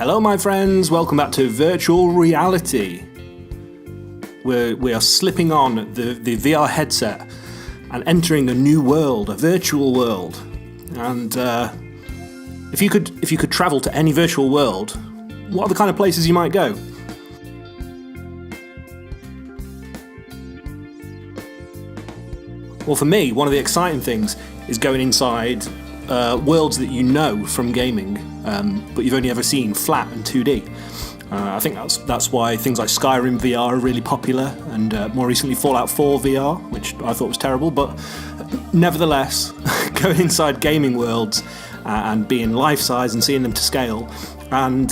Hello my friends, welcome back to virtual reality. We are slipping on the VR headset and entering a new world, a virtual world. And if you could travel to any virtual world, what are the kind of places you might go? Well, for me, one of the exciting things is going inside worlds that you know from gaming, but you've only ever seen flat and 2D. I think that's why things like Skyrim VR are really popular, and more recently Fallout 4 VR, which I thought was terrible, but nevertheless, going inside gaming worlds and being life-size and seeing them to scale, and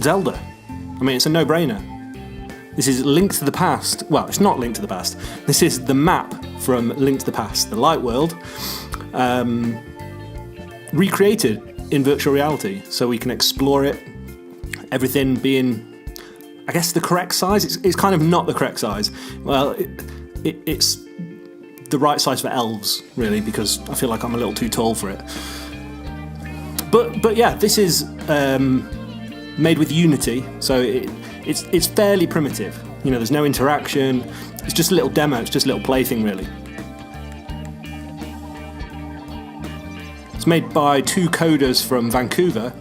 Zelda. I mean, it's a no-brainer. This is Link to the Past. Well, it's not Link to the Past. This is the map from Link to the Past, the light world, recreated in virtual reality, so we can explore it. Everything being, I guess, the correct size. It's kind of not the correct size. Well, it's the right size for elves, really, because I feel like I'm a little too tall for it. But yeah, this is made with Unity, so it's fairly primitive. You know, there's no interaction. It's just a little demo. It's just a little plaything, really. It's made by two coders from Vancouver,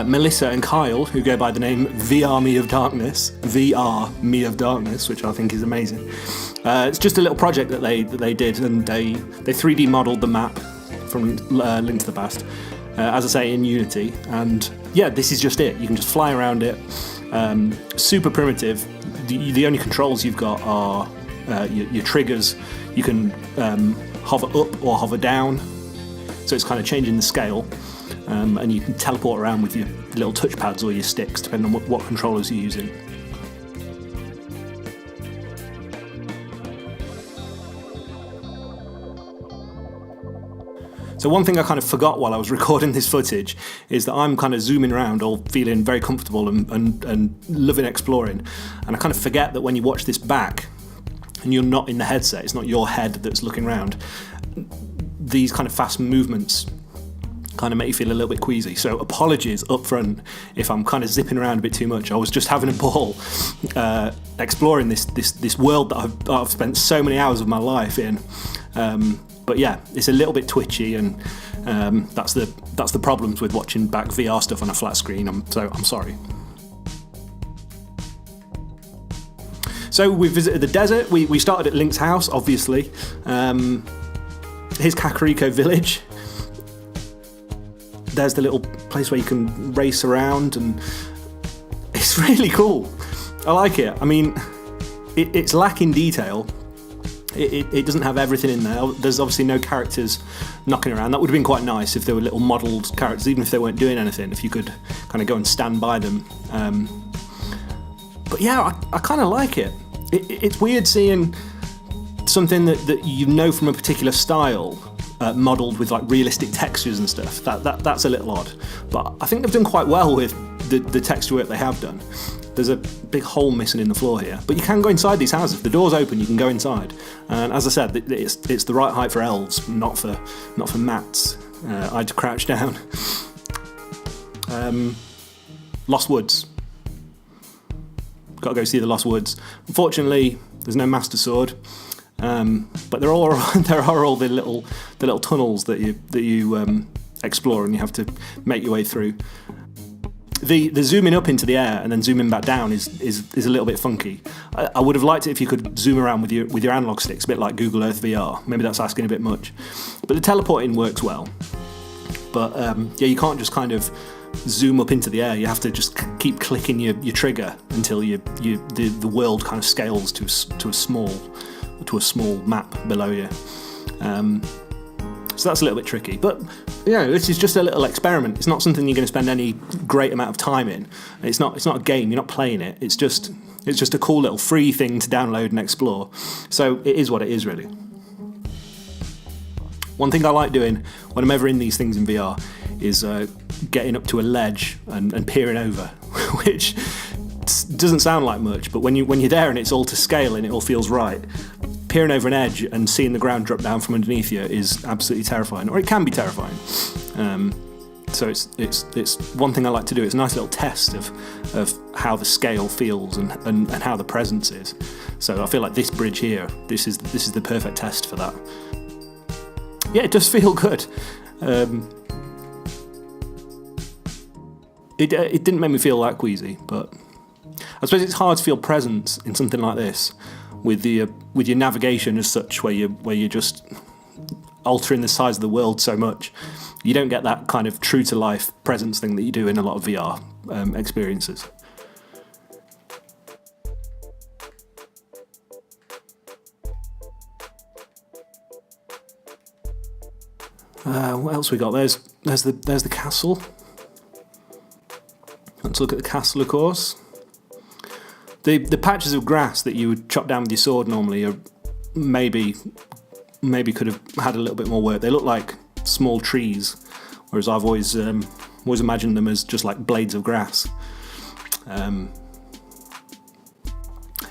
Melissa and Kyle, who go by the name VRmy of Darkness, which I think is amazing. It's just a little project that they did, and they 3D modelled the map from Link to the Past, as I say, in Unity. And yeah, this is just it. You can just fly around it. Super primitive. The only controls you've got are your triggers. You can hover up or hover down, so it's kind of changing the scale. And you can teleport around with your little touchpads or your sticks, depending on what controllers you're using. So one thing I kind of forgot while I was recording this footage is that I'm kind of zooming around, all feeling very comfortable and loving exploring. And I kind of forget that when you watch this back, and you're not in the headset, it's not your head that's looking around, these kind of fast movements kind of make you feel a little bit queasy. So apologies up front if I'm kind of zipping around a bit too much. I was just having a ball exploring this world that I've spent so many hours of my life in. But yeah, it's a little bit twitchy, and that's the problems with watching back VR stuff on a flat screen. I'm sorry. So we visited the desert. We started at Link's house, obviously. Here's Kakariko Village. There's the little place where you can race around, and it's really cool. I like it. I mean, it's lacking detail. It doesn't have everything in there. There's obviously no characters knocking around. That would have been quite nice if there were little modelled characters, even if they weren't doing anything, if you could kind of go and stand by them. But yeah, I kind of like it. It's weird seeing something that you know from a particular style modelled with like realistic textures and stuff. That's a little odd. But I think they've done quite well with the texture work they have done. There's a big hole missing in the floor here, but you can go inside these houses. If the door's open, you can go inside. And as I said, it's the right height for elves, not for mats. I had to crouch down. Lost Woods. Got to go see the Lost Woods. Unfortunately, there's no Master Sword, but there are all the little tunnels that you explore, and you have to make your way through. The zooming up into the air and then zooming back down is a little bit funky. I would have liked it if you could zoom around with your analog sticks, a bit like Google Earth VR. Maybe that's asking a bit much, but the teleporting works well. But yeah, you can't just kind of zoom up into the air. You have to just keep clicking your trigger until the world kind of scales to a small map below you. So that's a little bit tricky, but this is just a little experiment. It's not something you're going to spend any great amount of time in. It's not a game. You're not playing it. It's just a cool little free thing to download and explore. So it is what it is, really. One thing I like doing when I'm ever in these things in VR is getting up to a ledge and peering over, which doesn't sound like much, but when you're there and it's all to scale and it all feels right, peering over an edge and seeing the ground drop down from underneath you is absolutely terrifying, or it can be terrifying. So So it's one thing I like to do. It's a nice little test of how the scale feels and how the presence is. So I feel like this bridge here, this is the perfect test for that. Yeah, it does feel good. It didn't make me feel that queasy, but I suppose it's hard to feel presence in something like this with your navigation as such, where you're just altering the size of the world so much. You don't get that kind of true to life presence thing that you do in a lot of VR experiences. What else we got? There's the castle. Let's look at the castle, of course. The patches of grass that you would chop down with your sword normally are maybe could have had a little bit more work. They look like small trees, whereas I've always imagined them as just like blades of grass.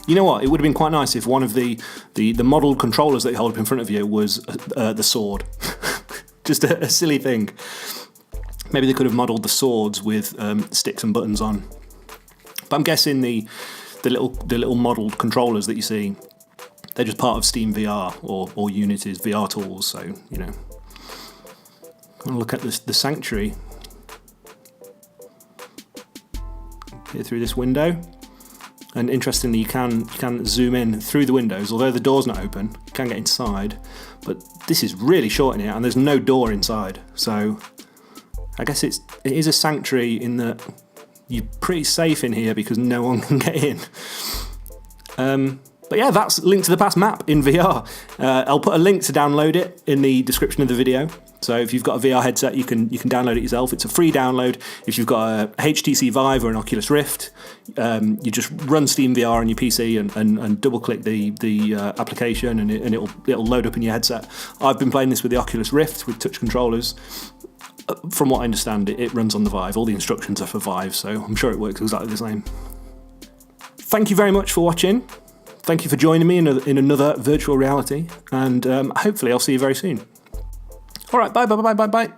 You know what? It would have been quite nice if one of the modelled controllers that you hold up in front of you was the sword. Just a silly thing. Maybe they could have modelled the swords with sticks and buttons on. But I'm guessing the little modelled controllers that you see, they're just part of Steam VR or Unity's VR tools. So, you know, I'll look at the sanctuary here through this window. And interestingly, you can zoom in through the windows. Although the door's not open, you can get inside. But this is really short in here, and there's no door inside. So I guess it is a sanctuary in that you're pretty safe in here because no one can get in. But yeah, that's Link to the Past map in VR. I'll put a link to download it in the description of the video. So if you've got a VR headset, you can download it yourself. It's a free download. If you've got a HTC Vive or an Oculus Rift, you just run Steam VR on your PC and double-click the application, and it'll load up in your headset. I've been playing this with the Oculus Rift with touch controllers. From what I understand, it runs on the Vive. All the instructions are for Vive, so I'm sure it works exactly the same. Thank you very much for watching. Thank you for joining me in another virtual reality, and hopefully I'll see you very soon. All right, bye.